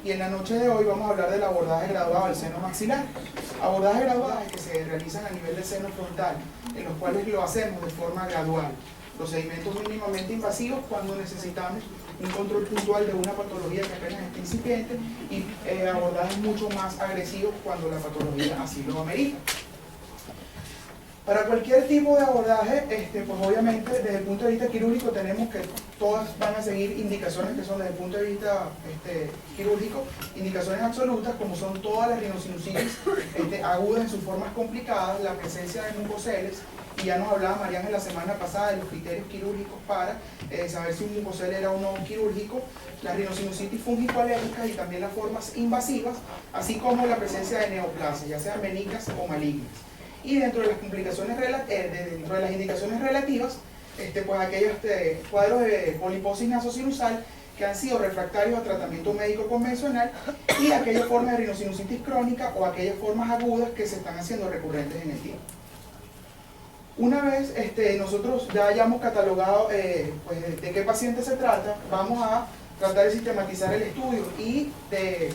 y en la noche de hoy vamos a hablar del abordaje graduado del seno maxilar. Abordaje graduado que se realizan a nivel del seno frontal, en los cuales lo hacemos de forma gradual. Procedimientos mínimamente invasivos cuando necesitamos un control puntual de una patología que apenas está incipiente y abordajes mucho más agresivos cuando la patología así lo amerita. Para cualquier tipo de abordaje, pues obviamente desde el punto de vista quirúrgico tenemos que todas van a seguir indicaciones que son desde el punto de vista quirúrgico, indicaciones absolutas como son todas las rinosinusitis agudas en sus formas complicadas, la presencia de mucoceles, y ya nos hablaba Mariana la semana pasada de los criterios quirúrgicos para saber si un mucocel era o no quirúrgico, las rinosinusitis fúngico-alérgicas y también las formas invasivas, así como la presencia de neoplasias, ya sean benignas o malignas. Y dentro de las complicaciones dentro de las indicaciones relativas, pues aquellos cuadros de poliposis nasosinusal que han sido refractarios a tratamiento médico convencional y aquellas formas de rinosinusitis crónica o aquellas formas agudas que se están haciendo recurrentes en el tiempo. Una vez nosotros ya hayamos catalogado pues, de qué paciente se trata, vamos a tratar de sistematizar el estudio y de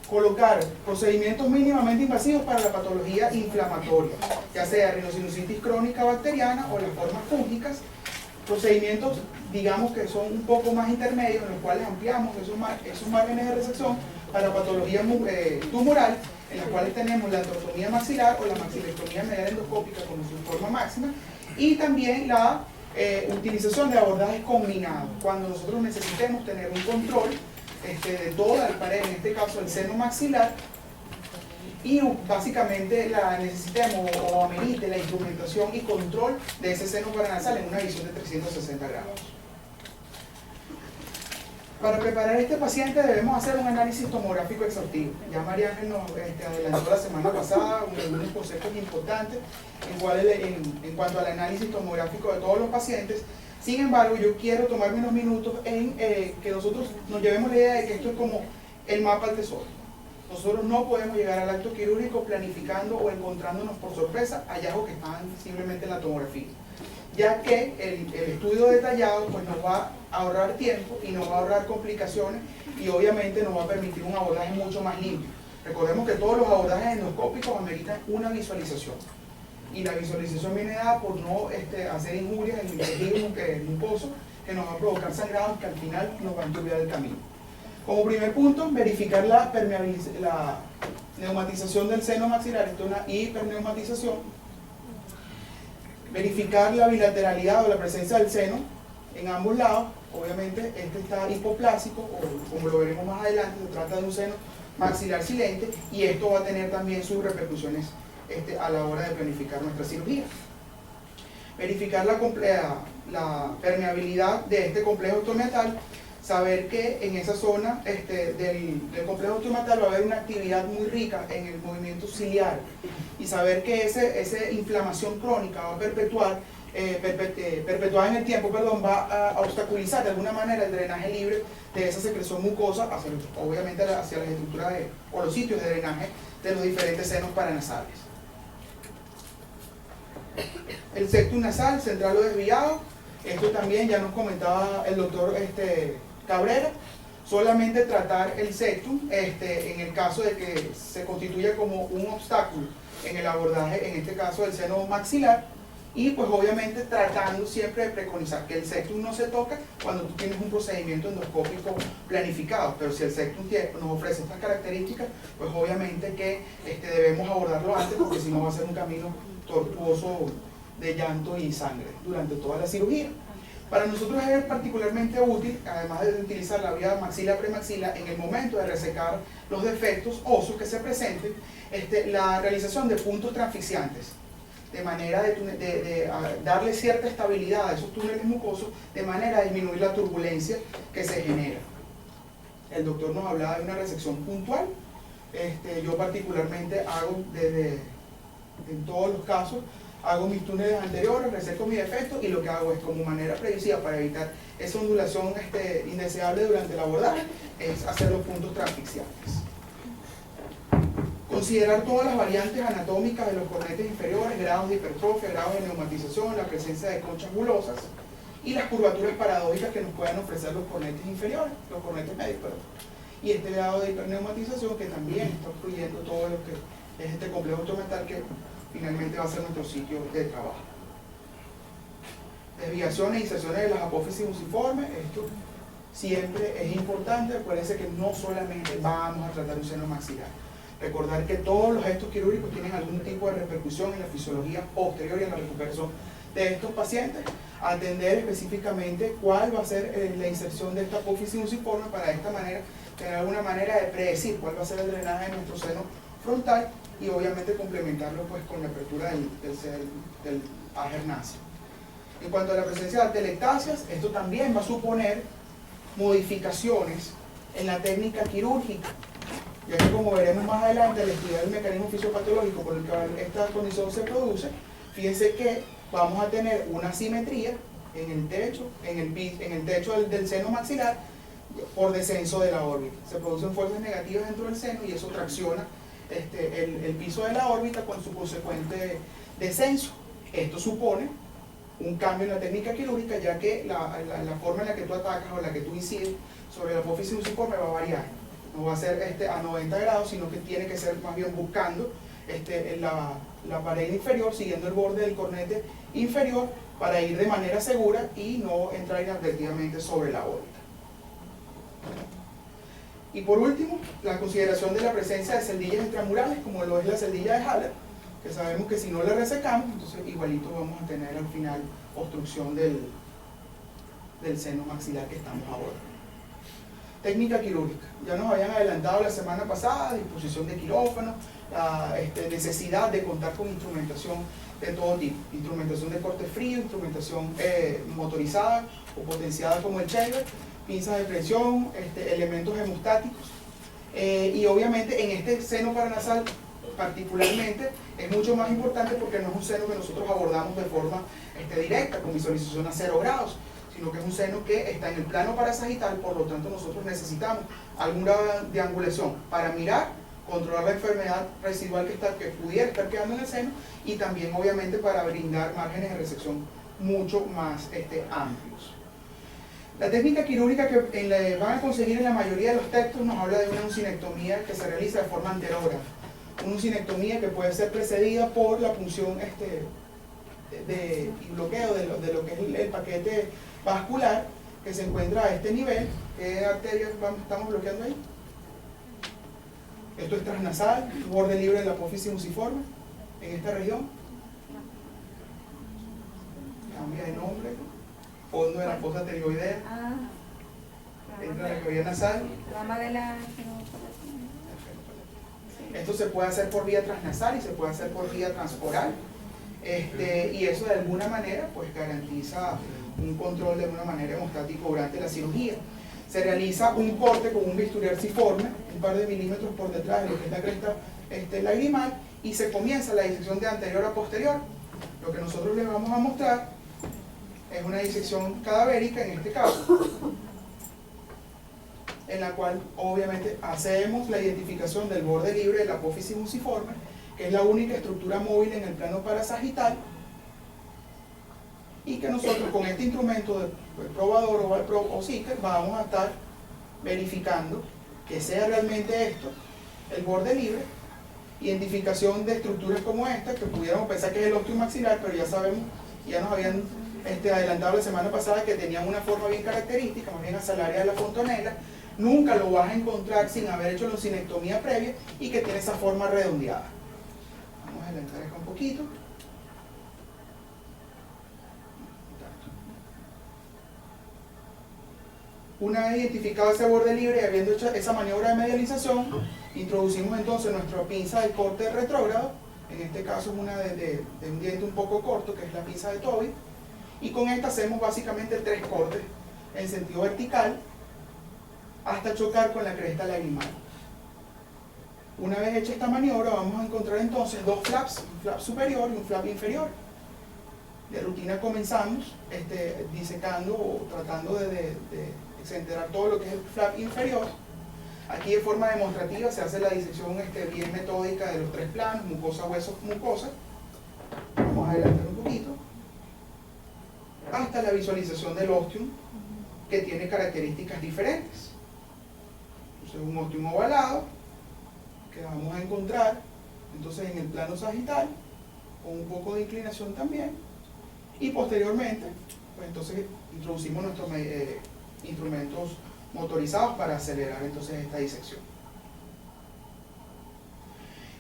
colocar procedimientos mínimamente invasivos para la patología inflamatoria, ya sea rinosinusitis crónica bacteriana o las formas fúngicas, procedimientos digamos que son un poco más intermedios en los cuales ampliamos esos márgenes de resección para la patología tumoral, en las cuales tenemos la endarterectomía maxilar o la maxilectomía medial endoscópica como su forma máxima, y también la utilización de abordajes combinados, cuando nosotros necesitemos tener un control de toda la pared, en este caso el seno maxilar, y básicamente necesitemos o amerite la instrumentación y control de ese seno paranasal en una visión de 360 grados. Para preparar a este paciente debemos hacer un análisis tomográfico exhaustivo. Ya Mariana nos adelantó la semana pasada unos conceptos importantes en cuanto al análisis tomográfico de todos los pacientes. Sin embargo, yo quiero tomarme unos minutos en que nosotros nos llevemos la idea de que esto es como el mapa del tesoro. Nosotros no podemos llegar al acto quirúrgico planificando o encontrándonos por sorpresa hallazgos que están simplemente en la tomografía, ya que el estudio detallado pues, nos va a ahorrar tiempo y nos va a ahorrar complicaciones y obviamente nos va a permitir un abordaje mucho más limpio. Recordemos que todos los abordajes endoscópicos ameritan una visualización. Y la visualización viene dada por no hacer injurias en el tejido mucoso que nos va a provocar sangrados que al final nos va a enturbiar el camino. Como primer punto, verificar la neumatización del seno maxilar, esto es una hiperneumatización. Verificar la bilateralidad o la presencia del seno en ambos lados. Obviamente este está hipoplásico, o como lo veremos más adelante, se trata de un seno maxilar silente y esto va a tener también sus repercusiones a la hora de planificar nuestra cirugía. Verificar la permeabilidad de este complejo osteomeatal, saber que en esa zona del complejo osteomeatal va a haber una actividad muy rica en el movimiento ciliar y saber que esa inflamación crónica va a perpetuada en el tiempo, va a obstaculizar de alguna manera el drenaje libre de esa secreción mucosa, obviamente hacia las estructuras o los sitios de drenaje de los diferentes senos paranasales. El septum nasal, central o desviado, esto también ya nos comentaba el doctor Cabrera, solamente tratar el septum en el caso de que se constituya como un obstáculo en el abordaje, en este caso del seno maxilar, y pues obviamente tratando siempre de preconizar que el septum no se toca cuando tú tienes un procedimiento endoscópico planificado, pero si el septum nos ofrece estas características, pues obviamente que debemos abordarlo antes porque si no va a ser un camino tortuoso de llanto y sangre durante toda la cirugía. Para nosotros es particularmente útil, además de utilizar la vía maxila-premaxila, en el momento de resecar los defectos óseos que se presenten, la realización de puntos transfixiantes, de manera de darle cierta estabilidad a esos túneles mucosos, de manera a disminuir la turbulencia que se genera. El doctor nos hablaba de una resección puntual. Yo particularmente hago en todos los casos, hago mis túneles anteriores, reseco mis defectos y lo que hago es, como manera previsiva para evitar esa ondulación indeseable durante el abordaje, es hacer los puntos transfixiantes. Considerar todas las variantes anatómicas de los cornetes inferiores, grados de hipertrofia, grados de neumatización, la presencia de conchas bulosas y las curvaturas paradójicas que nos puedan ofrecer los cornetes inferiores, los cornetes medios, perdón. y este grado de hiperneumatización que también está obstruyendo todo lo que es este complejo instrumental que finalmente va a ser nuestro sitio de trabajo. Desviaciones y inserciones de las apófisis fusiformes, esto siempre es importante. Acuérdense que no solamente vamos a tratar un seno maxilar. Recordar que todos los gestos quirúrgicos tienen algún tipo de repercusión en la fisiología posterior y en la recuperación de estos pacientes. Atender específicamente cuál va a ser la inserción de esta apófisis fusiforme para de esta manera tener alguna manera de predecir cuál va a ser el drenaje de nuestro seno frontal y obviamente complementarlo pues con la apertura del agernacio. En cuanto a la presencia de atelectasias, esto también va a suponer modificaciones en la técnica quirúrgica, ya que como veremos más adelante al estudiar el mecanismo fisiopatológico por el que esta condición se produce, fíjense que vamos a tener una asimetría en el techo del seno maxilar por descenso de la órbita. Se producen fuerzas negativas dentro del seno y eso tracciona el piso de la órbita con su consecuente descenso. Esto supone un cambio en la técnica quirúrgica, ya que la forma en la que tú atacas o la que tú incides sobre la apófisis fusiforme va a variar. No va a ser a 90 grados, sino que tiene que ser más bien buscando la pared inferior, siguiendo el borde del cornete inferior para ir de manera segura y no entrar inadvertidamente sobre la órbita. Y por último, la consideración de la presencia de celdillas intramurales, como lo es la celdilla de Haller, que sabemos que si no la resecamos, entonces igualito vamos a tener al final obstrucción del seno maxilar que estamos abordando. Técnica quirúrgica. Ya nos habían adelantado la semana pasada, disposición de quirófano, la necesidad de contar con instrumentación de todo tipo. Instrumentación de corte frío, instrumentación motorizada o potenciada como el shaver, pinzas de presión, elementos hemostáticos. Y obviamente en este seno paranasal particularmente es mucho más importante porque no es un seno que nosotros abordamos de forma directa, con visualización a 0 grados, sino que es un seno que está en el plano parasagital, por lo tanto nosotros necesitamos alguna deangulación para mirar, controlar la enfermedad residual que pudiera estar quedando en el seno y también obviamente para brindar márgenes de resección mucho más amplios. La técnica quirúrgica que van a conseguir en la mayoría de los textos nos habla de una uncinectomía que se realiza de forma anterógrafa. Una uncinectomía que puede ser precedida por la punción y bloqueo de lo que es el paquete vascular que se encuentra a este nivel. ¿Qué arterias estamos bloqueando ahí? Esto es transnasal, borde libre de la apófisis fusiforme en esta región. Cambia de nombre. Fondo de la fosa pterioidea. Entra la cavidad nasal. Rama de la... Esto se puede hacer por vía transnasal y se puede hacer por vía transoral. Y eso de alguna manera pues garantiza un control de alguna manera hemostático durante la cirugía. Se realiza un corte con un bisturí arciforme, un par de milímetros por detrás de lo que es la cresta lagrimal, y se comienza la disección de anterior a posterior. Lo que nosotros les vamos a mostrar es una disección cadavérica en este caso, en la cual obviamente hacemos la identificación del borde libre de la apófisis fusiforme, que es la única estructura móvil en el plano parasagital, y que nosotros con este instrumento de probador o Valprobe o Sicker vamos a estar verificando que sea realmente esto, el borde libre, identificación de estructuras como esta, que pudiéramos pensar que es el ósteo maxilar, pero ya sabemos, ya nos habían adelantado la semana pasada que tenían una forma bien característica, más bien asalaria de la fontanela. Nunca lo vas a encontrar sin haber hecho la uncinectomía previa y que tiene esa forma redondeada. Vamos a adelantar acá un poquito. Una vez identificado ese borde libre y habiendo hecho esa maniobra de medialización, introducimos entonces nuestra pinza de corte retrógrado. En este caso es una de un diente un poco corto, que es la pinza de Toby, y con esta hacemos básicamente 3 cortes en sentido vertical hasta chocar con la cresta lagrimal. Una vez hecha esta maniobra vamos a encontrar entonces 2 flaps, un flap superior y un flap inferior. De rutina comenzamos disecando o tratando de desenterrar todo lo que es el flap inferior. Aquí de forma demostrativa se hace la disección bien metódica de los 3 planos, mucosa, hueso, mucosa. Vamos a adelantar un poquito. Hasta la visualización del ostium, que tiene características diferentes. Entonces un ostium ovalado que vamos a encontrar entonces en el plano sagital, con un poco de inclinación también, y posteriormente, pues entonces introducimos nuestros instrumentos motorizados para acelerar entonces esta disección.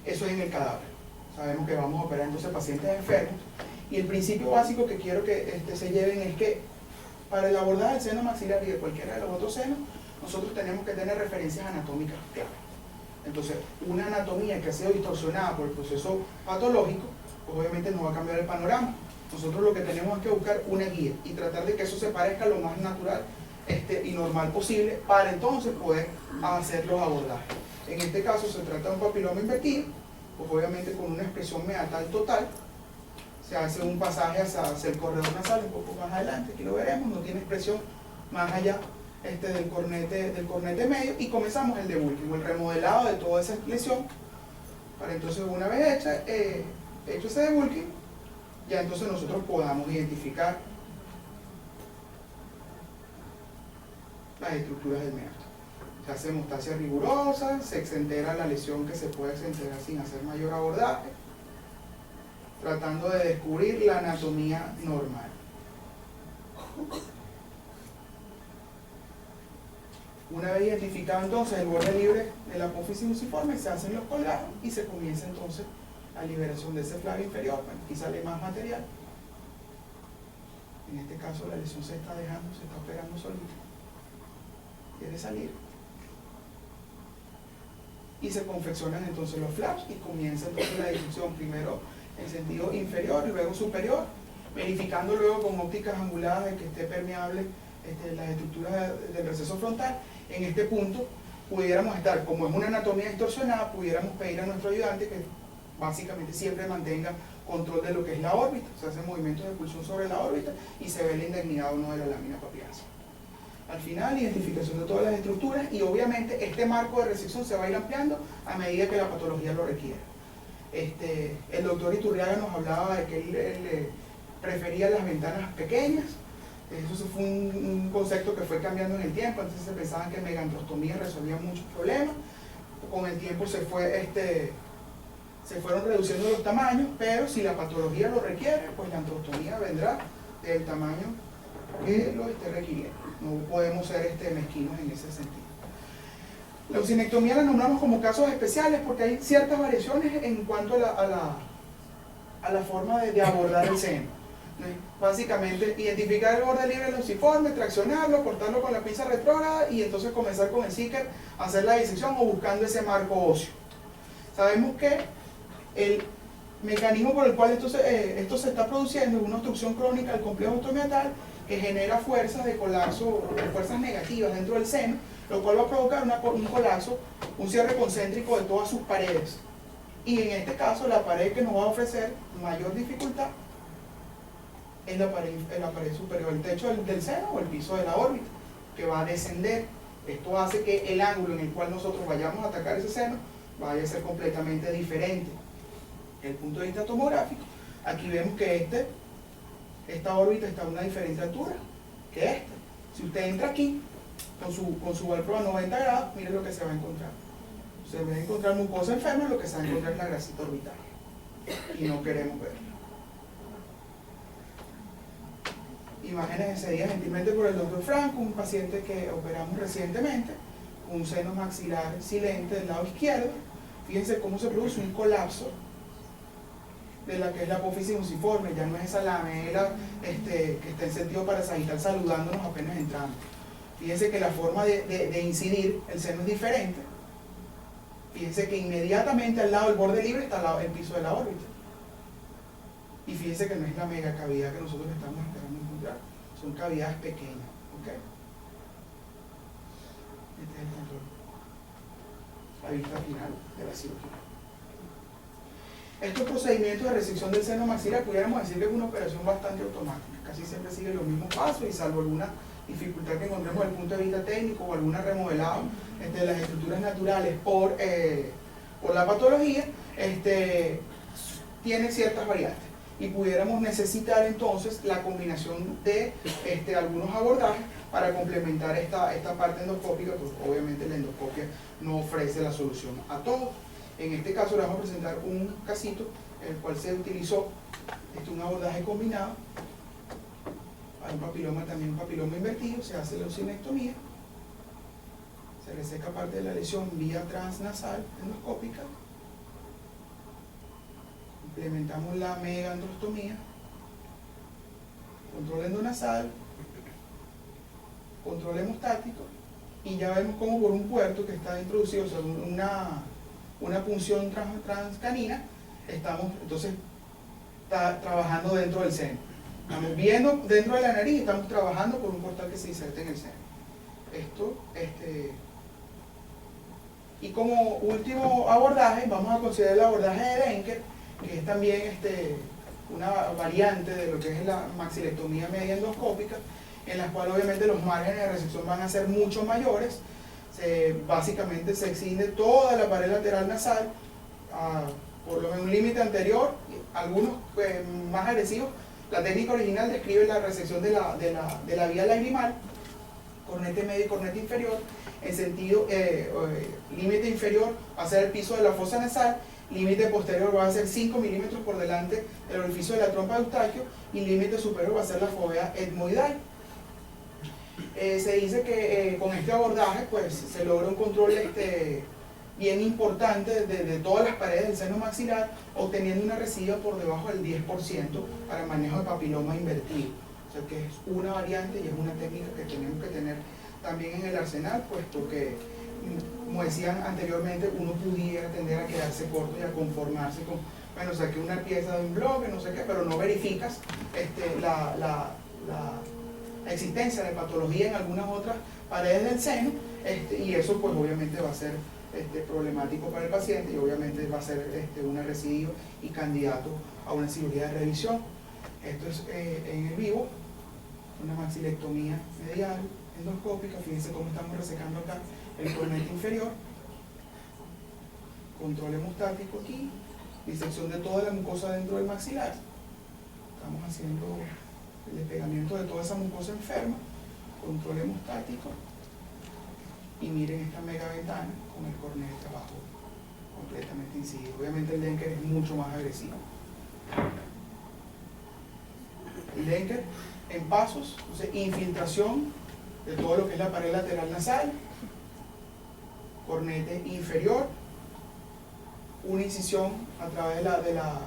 Eso es en el cadáver. Sabemos que vamos a operar entonces pacientes enfermos, y el principio básico que quiero que se lleven es que para el abordaje del seno maxilar y de cualquiera de los otros senos, nosotros tenemos que tener referencias anatómicas claras. Entonces, una anatomía que ha sido distorsionada por el proceso patológico, pues obviamente no va a cambiar el panorama. Nosotros lo que tenemos es que buscar una guía y tratar de que eso se parezca lo más natural y normal posible para entonces poder hacer los abordajes. En este caso se trata de un papiloma invertido, pues obviamente con una expresión meatal total. Se hace un pasaje hacia el corredor nasal un poco más adelante, aquí lo veremos, no tiene expresión más allá del cornete medio, y comenzamos el debulking, el remodelado de toda esa lesión, para entonces una vez hecho ese debulking, ya entonces nosotros podamos identificar las estructuras del meato. Se hace hemostasia rigurosa, se exentera la lesión que se puede exenterar sin hacer mayor abordaje, tratando de descubrir la anatomía normal. Una vez identificado entonces el borde libre de la apófisis fusiforme, se hacen los colgados y se comienza entonces la liberación de ese flavio inferior. Aquí sale más material. En este caso la lesión se está dejando, se está operando solita. Quiere salir. Y se confeccionan entonces los flaps y comienza entonces la disección, primero en sentido inferior y luego superior, verificando luego con ópticas anguladas de que esté permeable las estructuras del receso frontal. En este punto pudiéramos estar, como es una anatomía distorsionada, pudiéramos pedir a nuestro ayudante que básicamente siempre mantenga control de lo que es la órbita. Se hacen movimientos de pulsión sobre la órbita y se ve la indignidad o no de la lámina papilar. Al final, identificación de todas las estructuras, y obviamente este marco de resección se va a ir ampliando a medida que la patología lo requiera. El doctor Iturriaga nos hablaba de que él prefería las ventanas pequeñas. Eso fue un concepto que fue cambiando en el tiempo. Antes se pensaban que megantrostomía resolvía muchos problemas. Con el tiempo se fueron reduciendo los tamaños, pero si la patología lo requiere, pues la antrostomía vendrá del tamaño que lo esté requiriendo. No podemos ser mezquinos en ese sentido. La usinectomía la nombramos como casos especiales porque hay ciertas variaciones en cuanto a la forma de abordar el seno. Básicamente, identificar el borde libre del luciforme, traccionarlo, cortarlo con la pinza retrógrada y entonces comenzar con el Sicker a hacer la disección o buscando ese marco óseo. Sabemos que el mecanismo por el cual esto se está produciendo es una obstrucción crónica del complejo osteomeatal que genera fuerzas de colapso, fuerzas negativas dentro del seno, lo cual va a provocar un colapso, un cierre concéntrico de todas sus paredes. Y en este caso, la pared que nos va a ofrecer mayor dificultad es la pared superior, el techo del seno o el piso de la órbita, que va a descender. Esto hace que el ángulo en el cual nosotros vayamos a atacar ese seno vaya a ser completamente diferente. Desde el punto de vista tomográfico, aquí vemos que esta órbita está a una diferente altura que esta. Si usted entra aquí con su valproa a 90 grados, mire lo que se va a encontrar. Se va a encontrar mucosa enferma, lo que se va a encontrar es la grasita orbital. Y no queremos verla. Imágenes excedidas gentilmente por el doctor Franco, un paciente que operamos recientemente, un seno maxilar silente del lado izquierdo. Fíjense cómo se produce un colapso de la que es la apófisis fusiforme, ya no es esa lamela que está en sentido parasagital saludándonos apenas entrando. Fíjense que la forma de incidir el seno es diferente. Fíjense que inmediatamente al lado del borde libre está el piso de la órbita. Y fíjense que no es la mega cavidad que nosotros estamos esperando encontrar, son cavidades pequeñas. ¿Okay? Este es el control, la vista final de la cirugía. Estos procedimientos de resección del seno maxilar pudiéramos decir que es una operación bastante automática, casi siempre sigue los mismos pasos y salvo alguna dificultad que encontremos desde el punto de vista técnico o alguna remodelado de las estructuras naturales por la patología, tiene ciertas variantes. y pudiéramos necesitar entonces la combinación de algunos abordajes para complementar esta parte endoscópica, pues obviamente la endoscopia no ofrece la solución a todo. En este caso les vamos a presentar un casito en el cual se utilizó un abordaje combinado. Hay un papiloma, también un papiloma invertido, se hace la leucinectomía, se reseca parte de la lesión vía transnasal endoscópica, implementamos la megaandrostomía, control endonasal, control hemostático, y ya vemos como por un puerto que está introducido, o sea, una punción transcanina, estamos entonces trabajando dentro del seno. Estamos viendo dentro de la nariz y estamos trabajando por un portal que se inserta en el seno. Y como último abordaje, vamos a considerar el abordaje de Denker, que es también una variante de lo que es la maxilectomía media endoscópica, en la cual obviamente los márgenes de resección van a ser mucho mayores. Básicamente se extiende toda la pared lateral nasal, por lo menos un límite anterior, algunos más agresivos. La técnica original describe la resección de la vía lagrimal, cornete medio y cornete inferior, en sentido, límite inferior va a ser el piso de la fosa nasal, límite posterior va a ser 5 milímetros por delante del orificio de la trompa de Eustaquio, y límite superior va a ser la fovea etmoidal. Se dice que con este abordaje pues se logra un control bien importante de todas las paredes del seno maxilar, obteniendo una residuo por debajo del 10% para el manejo de papiloma invertido. O sea que es una variante y es una técnica que tenemos que tener también en el arsenal, puesto que, como decían anteriormente, uno pudiera tender a quedarse corto y a conformarse con, bueno, saqué una pieza de un bloque, no sé qué, pero no verificas la existencia de patología en algunas otras paredes del seno, y eso pues obviamente va a ser problemático para el paciente y obviamente va a ser una recidiva y candidato a una cirugía de revisión. Esto es en el vivo, una maxilectomía medial endoscópica. Fíjense cómo estamos resecando acá el cornete inferior, control hemostático aquí, disección de toda la mucosa dentro del maxilar. Estamos haciendo el despegamiento de toda esa mucosa enferma, control hemostático, y miren esta mega ventana con el cornete abajo completamente incidido. Obviamente el Denker es mucho más agresivo. El Denker en pasos, entonces infiltración de todo lo que es la pared lateral nasal, cornete inferior, una incisión a través de la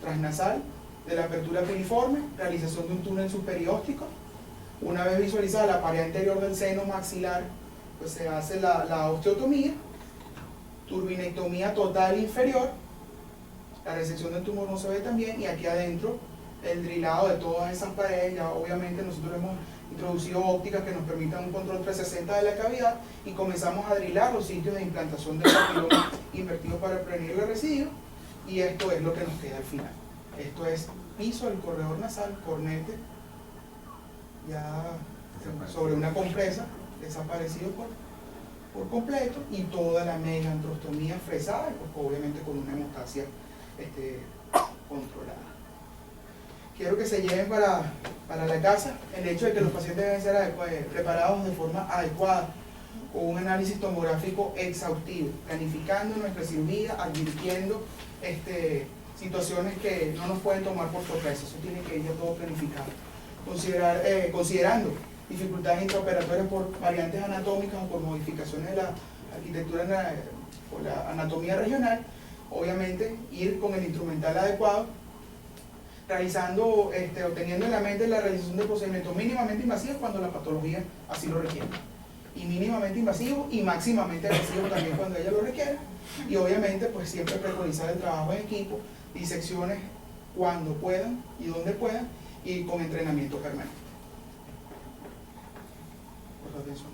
transnasal, de la apertura piriforme, realización de un túnel superióstico. Una vez visualizada la pared anterior del seno maxilar, pues se hace la osteotomía, turbinectomía total inferior, la resección del tumor no se ve también, y aquí adentro el drilado de todas esas paredes. Ya obviamente nosotros hemos introducido ópticas que nos permitan un control 360 de la cavidad, y comenzamos a drilar los sitios de implantación del papiloma invertido para prevenir el residuo, y esto es lo que nos queda al final. Esto es piso del corredor nasal, cornete ya sobre una compresa, desaparecido por completo, y toda la megaandrostomía fresada, pues obviamente con una hemostasia controlada. Quiero que se lleven para la casa el hecho de que los pacientes deben ser preparados de forma adecuada, con un análisis tomográfico exhaustivo, planificando nuestra cirugía, advirtiendo situaciones que no nos pueden tomar por sorpresa. Eso tiene que ir ya todo planificado. Considerando dificultades intraoperatorias por variantes anatómicas o por modificaciones de la arquitectura o la anatomía regional, obviamente ir con el instrumental adecuado, realizando, obteniendo en la mente la realización de procedimientos mínimamente invasivos cuando la patología así lo requiere, y mínimamente invasivos y máximamente agresivos también cuando ella lo requiere, y obviamente pues siempre preconizar el trabajo en equipo, disecciones cuando puedan y donde puedan, y con entrenamiento permanente. Por su atención.